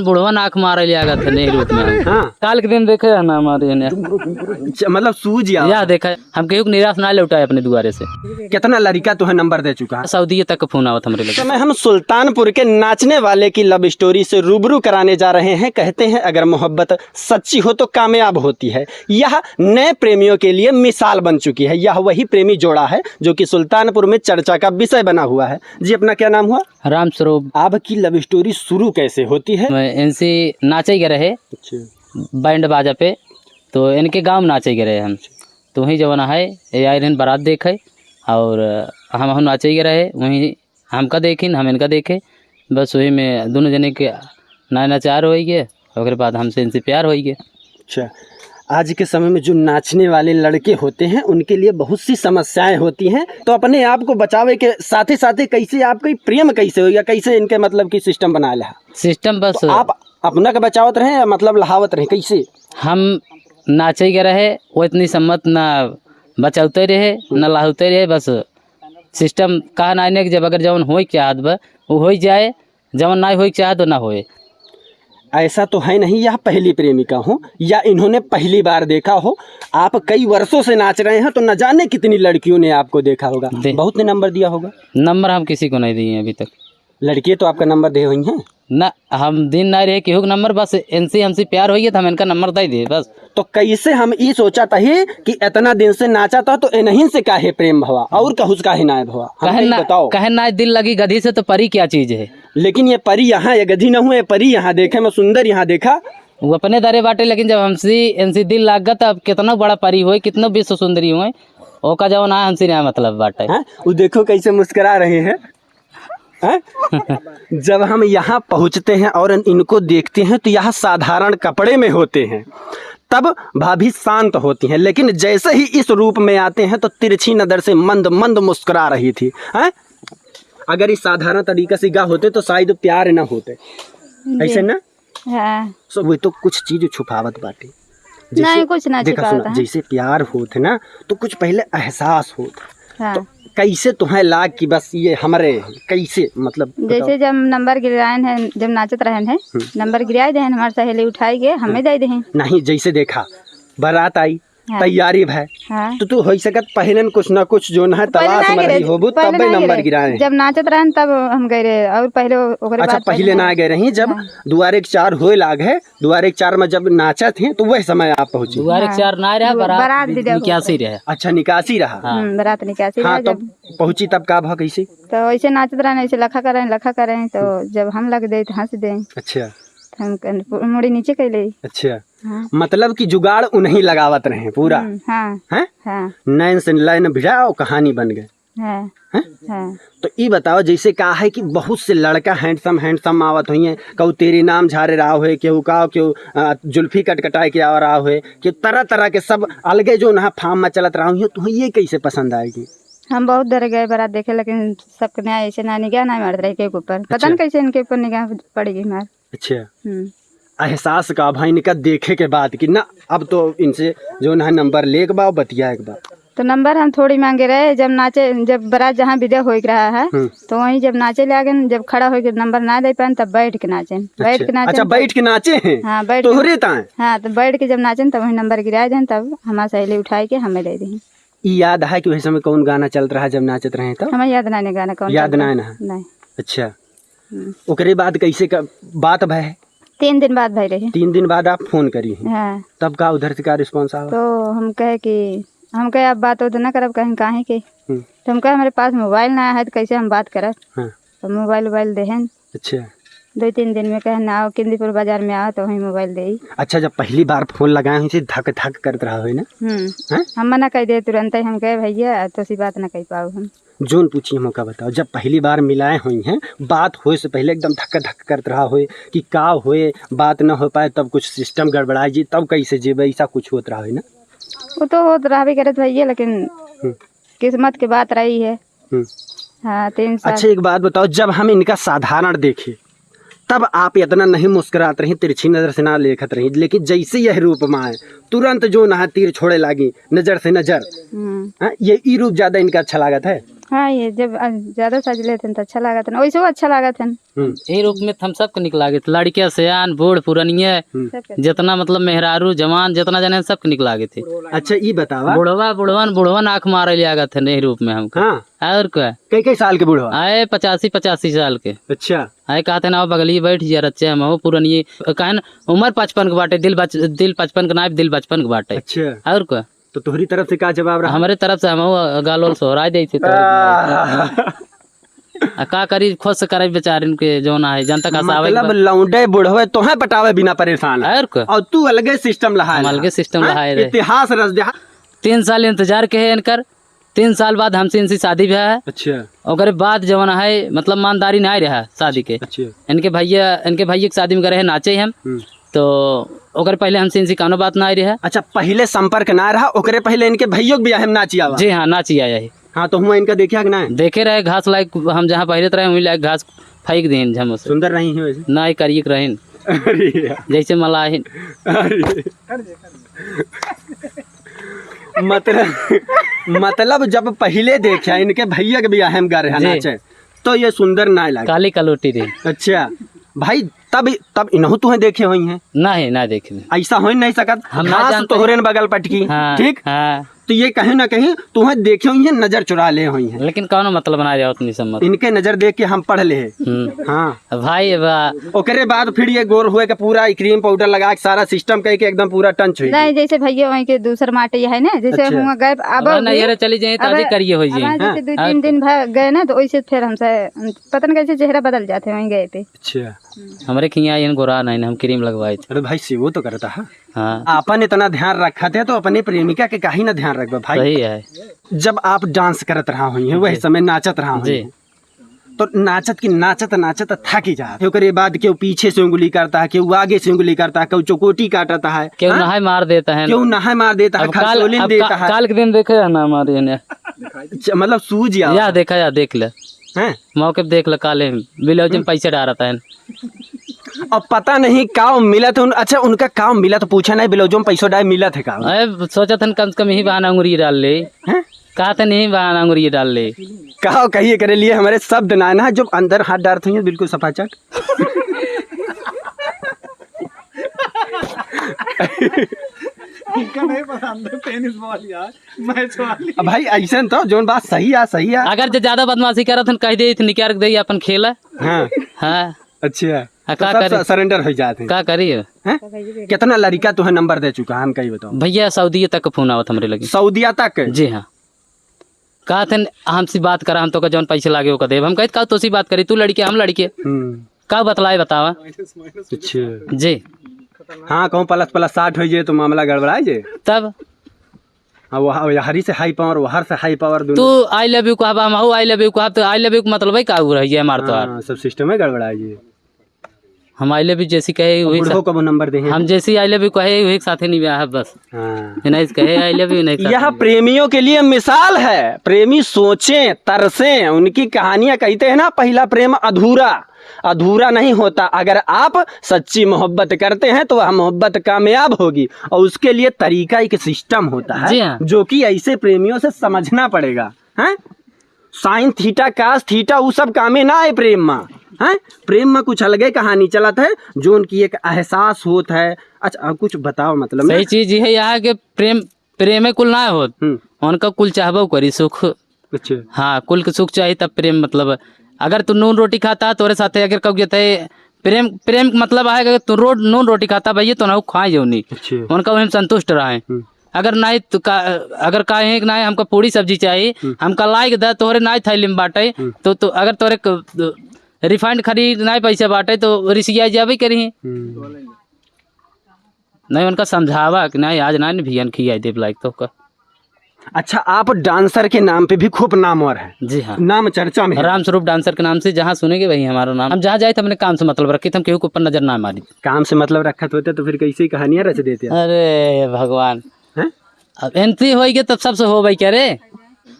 बुढ़वन आँख मारे लिया था नहीं रूप में। हाँ काल के दिन देखे है ना हमारे मतलब सूझ या देखा है। हम केहू निराश ना लौटाए अपने दुआरे से। कितना लड़का तो है नंबर दे चुका है। सऊदी तक का फोन आवत हमारे लगे। हम सुल्तानपुर के नाचने वाले की लव स्टोरी से रूबरू कराने जा रहे हैं। कहते हैं अगर मोहब्बत सच्ची हो तो कामयाब होती है। यह नए प्रेमियों के लिए मिसाल बन चुकी है। यह वही प्रेमी जोड़ा है जो कि सुल्तानपुर में चर्चा का विषय बना हुआ है। जी अपना क्या नाम हुआ? राम स्वरूप। आपकी लव स्टोरी शुरू कैसे होती है? इनसे नाचे गए रहे बैंड बाजा पे, तो इनके गांव में नाचे गए रहे हम। तो वहीं जवाना है ये आए रहन बारात देखे और हम नाचे गए रहे वहीं हमका देखिन हम इनका देखे। बस वही में दोनों जने के नाचार हो गए और बाद हमसे इनसे प्यार हो गया। अच्छा, आज के समय में जो नाचने वाले लड़के होते हैं उनके लिए बहुत सी समस्याएं होती हैं। तो अपने आप को बचावे के साथ ही कैसे आपका प्रेम कैसे हो गया, कैसे इनके मतलब की सिस्टम बना लिया? सिस्टम बस तो आप अपना का बचावत रहे या मतलब लहावत रहे कैसे? हम नाचे गए रहे वो इतनी सम्मत ना बचाते रहे ना लाहते रहे। बस सिस्टम कहा ना कि जब अगर जवन हो चाहत बा वो हो जाए, जवन ना हो चाहे तो ना होए। ऐसा तो है नहीं यह पहली प्रेमिका हो या इन्होंने पहली बार देखा हो। आप कई वर्षों से नाच रहे हैं तो न जाने कितनी लड़कियों ने आपको देखा होगा, बहुत ने नंबर दिया होगा। नंबर हम किसी को नहीं दिए अभी तक। लड़कियाँ तो आपका नंबर दे हुई हैं ना? हम दिन ना रहे केहू नंबर, बस इनसे हमसे प्यार हो गया तो हम इनका नंबर दे दिए बस। तो कैसे हम ये सोचा था कि इतना दिन से नाचा था तो इन्हीं से काहे प्रेम भवा और कहूँ काहे ना भवा? बताओ। कहे ना दिल लगी गधी से तो परी क्या चीज है? लेकिन ये परी यहाँ, ये गधी न हुए, परी यहाँ देखे मैं सुंदर यहाँ देखा। वो अपने दरे बाटे, लेकिन जब हमसे इनसे दिल लाग गया तब कितना बड़ा परी हुए कितना विश्व सुंदरी हुए ओका जब ना हमसे ना मतलब बाटे। वो देखो कैसे मुस्कुरा रहे हैं। जब हम यहाँ पहुँचते हैं और इनको देखते हैं तो यहाँ साधारण कपड़े में होते हैं, तब भाभी शांत होती हैं। लेकिन जैसे ही इस रूप में आते हैं तो तिरछी नजर से मंद मंद मुस्कुरा रही थी। अगर इस साधारण तरीके से गा होते तो शायद प्यार ना होते, ऐसे ना? हाँ। वो तो कुछ चीज छुपावत बाटे, नहीं कुछ ना छुपावत। जैसे प्यार होते ना तो कुछ पहले एहसास होता। हाँ। तो कैसे तुम्हें लाग कि बस ये हमारे कैसे मतलब? जैसे जब नंबर गिराए हैं, जब नाचत रहे हैं नंबर गिराए दे हमारे सहेली उठाई गए हमें दे दे। नहीं जैसे देखा बारात आई, हाँ। तैयारी है, हाँ। तो तू हो सकत पहले कुछ ना कुछ जो ना तलाश में रही होबू तब नंबर गिराए। जब नाचत रहे तब हम गए रहे और पहले अच्छा पहले ना गए रही जब हाँ। दुआरे के 4 होए लाग है, दुआरे के 4 में जब नाचा थे तो वह समय आप पहुँचे। दुआरे के 4 ना रहा, बारात निकासी रहा। अच्छा निकासी रहा, बारात निकासी रहा। तब पहुँची तब का भा कैसे? तो ऐसे नाचत रहे ऐसे लखा करें तो जब हम लग दे हंस दे। अच्छा हम मुड़ी नीचे कैले। अच्छा हाँ। मतलब कि जुगाड़ उन्हीं लगावत रहे पूरा। हाँ। हाँ? हाँ। नैन से लाइन भिड़ाओ कहानी बन गए। हाँ। हाँ। तो ये बताओ जैसे कहा है कि बहुत से लड़का हैंडसम आवत हुई है, कहू तेरे नाम झारे रहा हुए, केहू का केहू जुल्फी कटकटाए के आ रहा हुए, कि तरह तरह के सब अलगे जो ना फार्म में चलत रहा हुई, तुम्हें ये कैसे पसंद आएगी? हम बहुत डर गए बारात देखे, लेकिन सबके न्याय ऐसे ना निगाह ना मार रहे के ऊपर। पता नहीं कैसे इनके ऊपर निगाह पड़ेगी मार। अच्छा एहसास का भाई इनका देखे के बाद कि ना अब तो इनसे जो ना नंबर ले के बा बतिया एक बार। तो नंबर हम थोड़ी मांगे रहे, जब नाचे जब बारात जहाँ विदा हो रहा है तो वहीं जब नाचे ले गए, जब खड़ा हो नंबर ना दे पाए तब बैठ के नाचे। अच्छा बैठ के नाचे हैं? हाँ बैठ हाँ तो बैठ के जब नाचे तब वहीं नंबर गिराए दें, तब हमारा सहेली उठाई के हमें दे दी। याद है कि वैसे में कौन गाना चल रहा है जब नाचत रहे? तो हमें याद नहीं गाना कौन याद नहीं। अच्छा ओकरे बाद कैसे का बात भय? 3 दिन बाद भाई रहे। 3 दिन बाद आप फोन करी? हाँ। तब का उधर से का रिस्पॉन्स आया? तो हम कहे आप बात हो तो ना करब, कहें काहे के? तो हम कहे हमारे पास मोबाइल ना है तो कैसे हम बात करब? हाँ। तो मोबाइल देहन। अच्छा 2-3 दिन में कहे ना आओ किंदीपुर बाजार में आओ तो वहीं मोबाइल दे। अच्छा जब पहली बार फोन लगाए हुई धक धक करते रहा है ना? हम मना कर दे तुरंत ही। हम कहे भैया तो सी बात ना कह पाओ। हम जोन पूछिए मौका बताओ, जब पहली बार मिलाए हुई हैं बात होए से पहले एकदम धक्का धक करते रहा हो कि का होए बात ना हो पाए तब कुछ सिस्टम गड़बड़ा जी तब कैसे जेब ऐसा कुछ होता रहा है ना? वो तो होता रहा भी करत भैया, लेकिन किस्मत की बात रही है। हाँ 3 साल। अच्छा एक बात बताओ, जब हम इनका साधारण देखे तब आप इतना नहीं मुस्कुरात रही, तिरछी नजर से ना देखत रही, लेकिन जैसे यह रूप में आए तुरंत जो ना तीर छोड़े लागी नजर से नजर, ये रूप ज्यादा इनका अच्छा लागत है? हाँ ये जब ज्यादा सज लेते तो अच्छा लागत है, वैसे अच्छा लागत है। यही रूप में हम सबके निक लागे, लड़किया सियान बूढ़ पुरनिया जितना मतलब मेहरारू जवान जितना जाने सबके निक लागे थे। अच्छा ये बतावा, बुढ़वन आँख मारे ले आगत है यही रूप में हमको। हाँ और क्या कई साल के बुढ़वा आए 85 साल के। अच्छा आए कहते ना बगली बैठ जा रच्चे हम हो पुरनिये कहे न उम्र 55 के बाटे दिल 55 के नाइब दिल 55 के बाटे। अच्छा और क्या तो तुम्हारी तरफ से क्या जवाब रहा? हमारे तरफ से हम गालोल सोहराय दी थी। का करी खुद से करे बेचारिन के जोना है जनता का मतलब लौंडे बुढ़वे तो है पटावे बिना परेशान है। और तू अलगे सिस्टम लहाए, अलगे सिस्टम लहाए रहे। इतिहास रच दे। 3 साल इंतजार के है इनकर, 3 साल बाद हमसे इनसी शादी भी है। अच्छा और बाद जवन है मतलब ईमानदारी नहीं रहा शादी के। अच्छा इनके भैया की शादी में गए नाचे हम तो ओकर पहले हमसे इनसी कानो बात ना आई रहा। अच्छा पहले संपर्क ना रहा, ओकरे पहले इनके भैया भी हम नाचिया। जी हाँ नाची आया है। हाँ तो हुआ इनका देखिया कि ना देखे रहे घास लायक हम जहाँ पहले रहे वही लायक घास फेंक दें हम से। सुंदर रही है वैसे ना करिए रहें जैसे मलाहिन। मतलब जब पहले देखा इनके भैया के भी अहम गा रहे नाचे तो ये सुंदर ना लगा, काली कलोटी दी। अच्छा भाई तब इन्हों तुम्हें देखे हुई हैं? नहीं ना देखे, ऐसा हो नहीं सकत। हम तोहरे बगल पटकी। हाँ, ठीक हाँ। तो ये कहीं ना कहीं तुम्हें देखे हुई है, नजर चुरा ले हुई है। लेकिन कौन मतलब बना रहा उतनी सम्मत इनके नजर देख के हम पढ़ ले। हाँ भाई ओकरे बाद फिर ये गोर हुए का पूरा क्रीम पाउडर लगा के सारा सिस्टम कह के एकदम पूरा टंच हुई। नहीं जैसे भैया वहीं के दूसर माटे है ना जैसे हम गए अब नहीं चली जाए तो करिए हो जाए। जैसे 2-3 दिन गए ना तो वैसे फिर हमसे पता नहीं कैसे चेहरा बदल जाते वहीं गए पे। अच्छा हमारे खिया गोरा नहीं हम क्रीम लगवाए थे। अरे भाई वो तो करता है। हाँ अपन इतना ध्यान रखा थे तो अपने प्रेमिका के काहे ना ध्यान रखबा भाई। सही है। जब आप डांस करत रहा हुई है वही समय नाचत रहा हुई तो नाचत थकी जाते। ओकरे बाद केहू पीछे से उंगली करता है, केहू आगे से उंगली करता है, केहू चकोटी काटता है, केहू नहाय मार देता है, खरसोलिन देता है। काल के दिन देखे है ना हमारे मतलब सूझ या देखा या देख ले मौके पे देख ले काले ब्लाउज में पैसे डालता है। और पता नहीं काम मिला था। अच्छा उनका काम मिला तो पूछा नहीं ब्लाउजों में पैसा डाल मिला था काम? सोचा था कम से कम ही बहाना अंगुरी डाल ले। कहा था नहीं बहाना अंगुरी डाल ले। कहा कहिए करे लिए हमारे शब्द ना जो अंदर हाथ डालते हैं बिल्कुल सफाचट। नहीं पसंद टेनिस बॉल यार मैच वाली। भाई ऐसा तो जोन बात सही है। अगर जो ज्यादा बदमाशी करत हन कह दे निकाल दे अपन खेला। हाँ हाँ अच्छा तो सरेंडर हो जाते। का करिए कितना लड़का तो है नंबर दे चुका हम कही बताओ भैया सऊदीया तक फोन आवत हमरे लगे। सऊदीया तक? जी हाँ। कहा थे हमसे बात करा हम तो का जौन पैसे लागे वो देव हम कहे का तो सी बात करी तू लड़के हम लड़के का बतलाए बतावा। अच्छा जी हाँ कहूँ ++60 हो जाए तो मामला गड़बड़ा जाए तब। हरी से हाई पावर वहर से हाई पावर तू आई लव यू कहब हम आई लव यू कहब तो आई लव यू मतलब का रही हमार तो सब सिस्टम में गड़बड़ा जाए। हम आई लव यू जैसी कहे वही को नंबर दे हम जैसी आई लव यू कहे वही साथे नहीं ब्याह बस नहीं कहे आई लव यू नहीं। यह प्रेमियों के लिए मिसाल है। प्रेमी सोचें तरसें, उनकी कहानियां कहते हैं ना पहला प्रेम अधूरा नहीं होता। अगर आप सच्ची मोहब्बत करते हैं तो वह मोहब्बत कामयाब होगी और उसके लिए तरीका एक सिस्टम होता है जो कि ऐसे प्रेमियों से समझना पड़ेगा। हैं साइन थीटा कास थीटा वो सब कामे ना आए प्रेम में। हैं प्रेम में कुछ अलगे कहानी चलत है जो उनकी एक एहसास होता है। अच्छा कुछ बताओ मतलब सही चीज है यहाँ के प्रेम कुल ना हो उनका कुल चाहबो करी सुख। अच्छा हाँ कुल के सुख चाहिए तब प्रेम मतलब अगर तू नून रोटी खाता तोरे साथे अगर कब प्रेम मतलब है अगर तू नून रोटी खाता भैया तो ना खाए जो नहीं उनका वही संतुष्ट रहे। अगर नहीं तो अगर कहे कि नहीं हमको पूरी सब्जी चाहिए हमका लाइक दे तोहरे नहीं थैली में बांटे तो अगर तोरे रिफाइंड खरीद नहीं पैसे बांटे तो रिसिया जाबे करी नहीं उनका समझावा कि नहीं आज नहीं भियन खिया देव लाइक तो का। अच्छा आप डांसर के नाम पे भी खूब नामवर है? जी हाँ नाम चर्चा में राम स्वरूप डांसर के नाम से जहाँ सुनेंगे वही हमारा नाम। हम जहाँ जाए तो हमने काम से मतलब रखे थे हम केहू के ऊपर नजर ना मारी। काम से मतलब रखा होते तो फिर कैसी कहानियां रच देते? अरे भगवान अब एंट्री होगी तब सबसे हो भाई क्या रे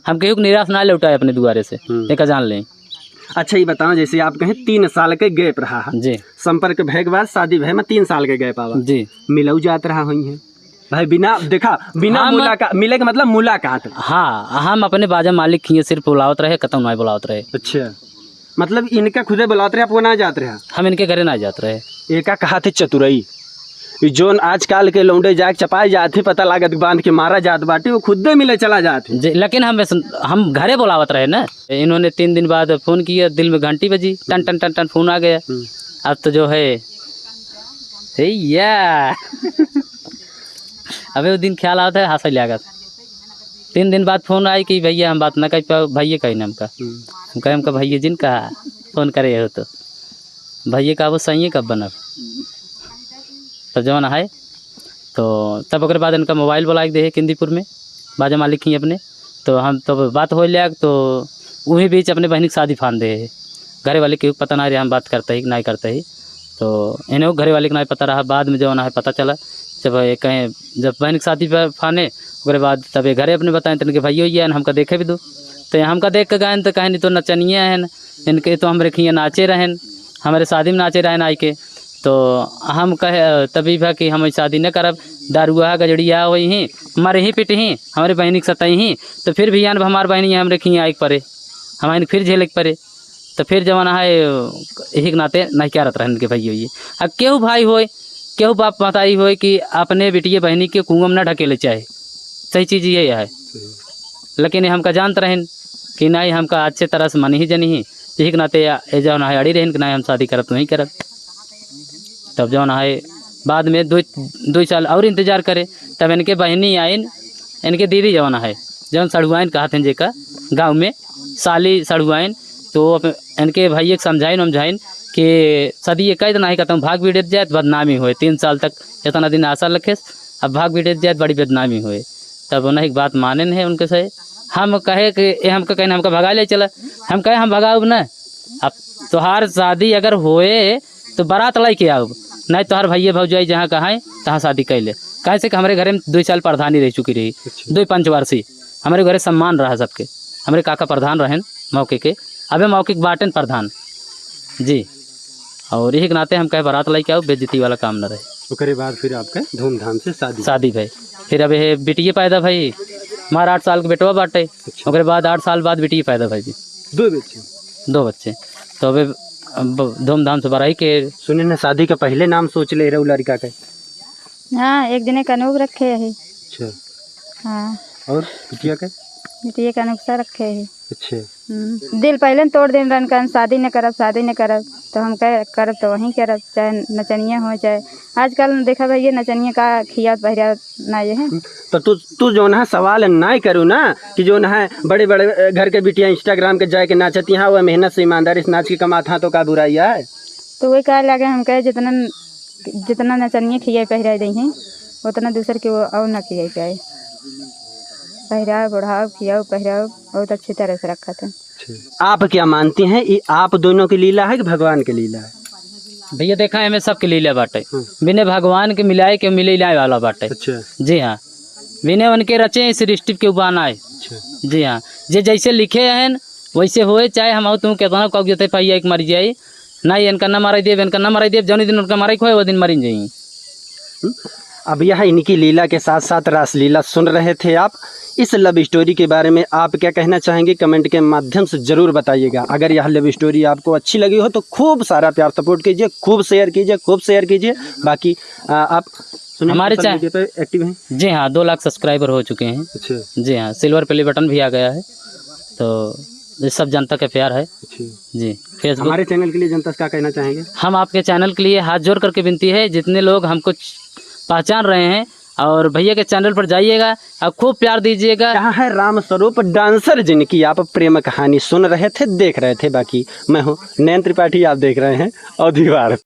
हम केहू निराश ना लौटाए अपने दुआरे से एक जान लें। अच्छा ये बताओ जैसे आप कहें 3 साल के गैप रहा जी, संपर्क भय के बाद शादी भय में 3 साल के गैप आवा जी, मिलऊ जात रहा हुई है भाई बिना देखा बिना मुलाकात मिले का मतलब मुलाकात। हाँ, हम अपने बाजा मालिक खिए सिर्फ बुलावत रहे, कतौ नहीं बुलावत रहे। अच्छा, मतलब इनका खुदे बुलाते रहे, आपको ना जाते रहे? हम इनके घरे ना जाते रहे। एका कहा थे चतुरई, जोन आजकल के लौंडे जाके चपाए जाते, पता लागत बांध के मारा जात बाटे, वो खुद मिले चला जाते। लेकिन हम घरे बुलावत रहे ना। इन्होंने 3 दिन बाद फोन किया, दिल में घंटी बजी, टन टन टन टन फोन आ गया। अब तो जो है अबे वो दिन ख्याल आता है, हंसा लगा। 3 दिन बाद फोन आई कि भैया हम बात ना कर पाओ, भैया कहीं ना हमका भैया जिन कहा फोन करे हो तो भैया का वो सही कब बना तो जवान है। तो तब ओकर बाद इनका मोबाइल बोला दे किंदीपुर में बाजा मालिक ही अपने। तो हम तब बात हो लिया, तो वही बीच अपने बहन की शादी फान दे घरे वाले के पता ना रहे हम बात करते ही नहीं करते ही। तो इन्हें घरे वाले को नहीं पता रहा। बाद में जो ना है पता चला जब कहें जब बहन की शादी पर फाने उसके बाद तब ये घरे अपने बताएं तो इनके भाइयों ही है हमका देखे भी दो। तो हमका देख के गए तो कहें तो नचनिया है इनके, तो हम रखिए नाचे रहें, हमारे शादी में नाचे रहें आई के। तो हम कहे तभी भा कि हम शादी न करब, दारुआ गजड़िया वही ही मरे ही पिट ही हमारे बहनी के सतही ही। तो फिर भी यान हमारे बहनी हम रखिए आई परे हमारे फिर झेले के परे। तो फिर जमाना है यही के नाते नहीं क्या रहता है इनके भाई ये। अब केहू भाई होए केहू बाप माताई होए कि अपने बेटिए बहनी के कुआं में न ढकेले चाहे, सही चीज़ ये है। लेकिन हमका जानते रहें कि नहीं हमका अच्छे तरह से मन ही जनी ही, यही के नाते ये जो है अड़ी रहें कि नहीं हम शादी करब तो नहीं करब। तब जो है बाद में 2 साल और इंतज़ार करे, तब इनके बहनी आइन इनके दीदी जवाना है जौन सड़ुआइन कहते हैं जेका गाँव में साली सड़ुआइन। तो इनके भैया समझाइन वमझाइन कि सदी ये कह नहीं कहता हूँ भाग बिड़त जाए बदनामी हुए। 3 साल तक इतना दिन आशा रखे, अब भाग बिड़त जाए बड़ी बदनामी हुए। तब उन्हें एक बात माने है उनके से। हम कहे कि हमका कहना हमका भगा ले चला, हम कहे हम भगाऊब न। अब तोहार शादी अगर होए तो बारात लाई के आऊब, नहीं तोहार भैया भौजाई जहाँ कहाँ तहाँ शादी कैले। कैसे कि हमारे घर में 2 साल प्रधानी रह चुकी रही, 2 पंचवार्षी हमारे घरे सम्मान रहा सबके। हमारे काका प्रधान रहें मौके के, अबे मौके के बाटन प्रधान जी। और यही के नाते हम कहे बारात लाई के आओ, बेइज्जती वाला काम न रहे। उसके बाद फिर आपका धूमधाम से शादी भाई। फिर अब ये बेटिए पैदा भाई, हमारा 8 साल के बेटवा बाटे। उसके बाद 8 साल बाद बेटिए पैदा भाई जी, 2 बच्चे। तो अब धूमधाम से बराई के सुने ना शादी का पहले नाम सोच ले रहे लड़का का? हाँ, एक जने का अनूप रखे है। अच्छा, हाँ। और बिटिया का? बिटिया का नुस्खा रखे है। अच्छा। दिल पहले तोड़ दिन रन कर शादी न करब तो हम कह करब तो वहीं करब, चाहे नचनिया हो चाहे आजकल देखा भैया नचनिया का खिया पहरा ना ये है। तो तू जो ना सवाल नहीं करूँ ना कि जो ना बड़े बड़े घर के बिटिया इंस्टाग्राम के जाके नाचती हैं, वह मेहनत से ईमानदारी से नाच के कमाता तो का बुराई है। तो वही कहा लगे हम कहे जितना नचनिया खिया पहरा दी हैं उतना दूसर के वो और ना खिया पाए। पहराओ बढ़ाओ खियाओ पहराओ बहुत अच्छी तरह से रखा था। आप क्या मानती हैं, ये आप दोनों की लीला है कि भगवान की लीला है? भैया देखा है हमें सबके लीला बाटे, बिना भगवान के मिलाए के मिले लाए वाला बाटे। अच्छा। जी हाँ, बिना उनके रचे सृष्टि के उबान आए। जी हाँ, जे जैसे लिखे हैं वैसे होए, चाहे हम तुम कहता कह जते पाइए एक मर जाए नहीं इनका न मारा देव इनका न मारा देव, जौन दिन उनका मारा खोए वो दिन मरी जाइए। अब यह इनकी लीला के साथ साथ रासलीला सुन रहे थे आप। इस लव स्टोरी के बारे में आप क्या कहना चाहेंगे कमेंट के माध्यम से ज़रूर बताइएगा। अगर यह लव स्टोरी आपको अच्छी लगी हो तो खूब सारा प्यार सपोर्ट कीजिए, खूब शेयर कीजिए। बाकी आप हमारे चैनल पे एक्टिव हैं? जी हाँ, 2 लाख सब्सक्राइबर हो चुके हैं। अच्छा। जी हाँ, सिल्वर प्ले बटन भी आ गया है, तो ये सब जनता का प्यार है। जी। फेसबुक हमारे चैनल के लिए जनता से क्या कहना चाहेंगे? हम आपके चैनल के लिए हाथ जोड़ करके विनती है, जितने लोग हमको पहचान रहे हैं और भैया के चैनल पर जाइएगा और खूब प्यार दीजिएगा। यहाँ है राम स्वरूप डांसर जिनकी आप प्रेम कहानी सुन रहे थे, देख रहे थे। बाकी मैं हूँ नयन त्रिपाठी, आप देख रहे हैं अवधि वार्ता।